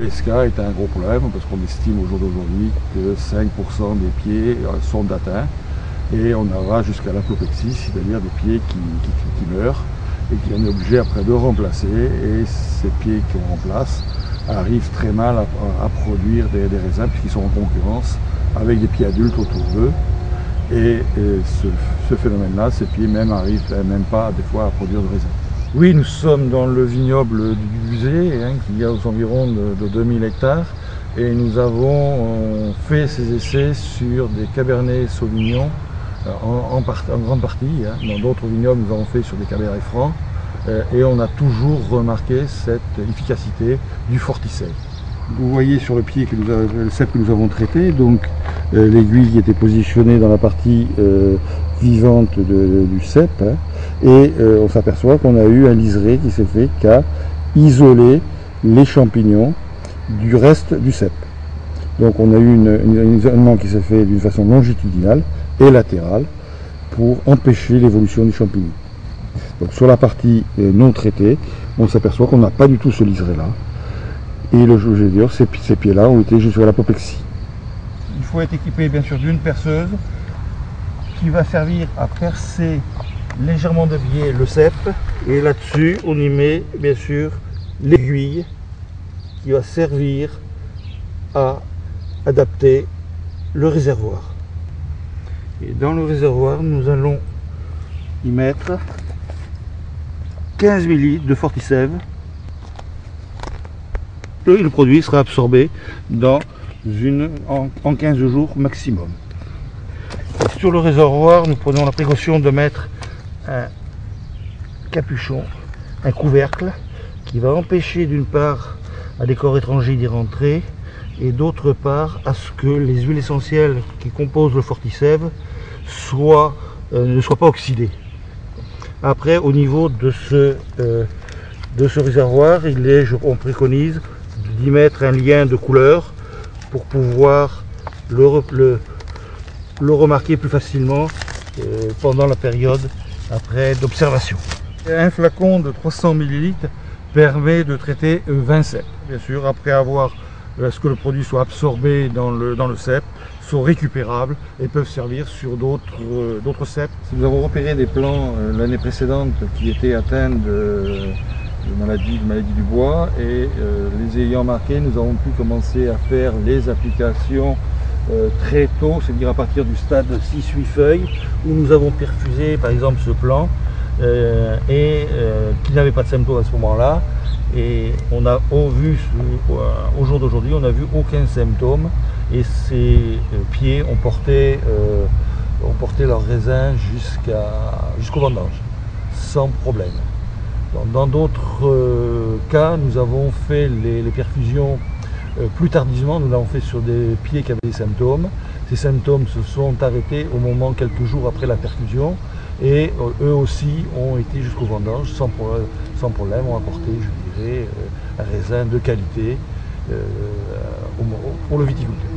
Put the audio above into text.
L'esca est un gros problème parce qu'on estime au jour d'aujourd'hui que 5% des pieds sont atteints et on aura jusqu'à l'apoplexie, c'est-à-dire des pieds qui meurent et qu'on est obligé après de remplacer, et ces pieds qu'on remplace arrivent très mal à produire des raisins puisqu'ils sont en concurrence avec des pieds adultes autour d'eux. Et ce phénomène-là, ces pieds même arrivent même pas des fois à produire de raisins. Oui, nous sommes dans le vignoble du Buzet, qui a aux environs de 2000 hectares, et nous avons fait ces essais sur des Cabernet Sauvignon en grande partie. Dans d'autres vignobles, nous avons fait sur des Cabernet Francs, et on a toujours remarqué cette efficacité du Fortisei. Vous voyez sur le pied le cep que nous avons traité, donc l'aiguille qui était positionnée dans la partie vivante du cep, et on s'aperçoit qu'on a eu un liseré qui s'est fait, qui a isolé les champignons du reste du cep. Donc on a eu un isolement qui s'est fait d'une façon longitudinale et latérale pour empêcher l'évolution du champignon. Donc sur la partie non traitée, on s'aperçoit qu'on n'a pas du tout ce liseré-là. Et le jeu dur, ces pieds-là ont été jusqu'à l'apoplexie. Il faut être équipé bien sûr d'une perceuse qui va servir à percer légèrement de biais le cep. Et là-dessus, on y met bien sûr l'aiguille qui va servir à adapter le réservoir. Et dans le réservoir, nous allons y mettre 15 ml de Fortisève. Le produit sera absorbé en 15 jours maximum. Et sur le réservoir, nous prenons la précaution de mettre un capuchon, un couvercle, qui va empêcher d'une part à des corps étrangers d'y rentrer, et d'autre part à ce que les huiles essentielles qui composent le Fortisève ne soient pas oxydées. Après, au niveau de ce réservoir, on préconise d'y mettre un lien de couleur pour pouvoir le remarquer plus facilement pendant la période après d'observation. Un flacon de 300 ml permet de traiter 20 ceps. Bien sûr, après avoir ce que le produit soit absorbé dans le cep, sont récupérables et peuvent servir sur d'autres ceps. Nous avons repéré des plants l'année précédente qui étaient atteints de maladie du bois, et les ayant marqués, nous avons pu commencer à faire les applications très tôt, c'est-à-dire à partir du stade 6-8 feuilles, où nous avons perfusé par exemple ce plant qui n'avait pas de symptômes à ce moment-là, et on a vu au jour d'aujourd'hui, on n'a vu aucun symptôme, et ces pieds ont porté leurs raisins jusqu'au vendange sans problème. Dans d'autres cas, nous avons fait les perfusions plus tardivement. Nous l'avons fait sur des pieds qui avaient des symptômes. Ces symptômes se sont arrêtés au moment, quelques jours après la perfusion, et eux aussi ont été jusqu'au vendange sans problème, ont apporté, je dirais, un raisin de qualité pour le viticulteur.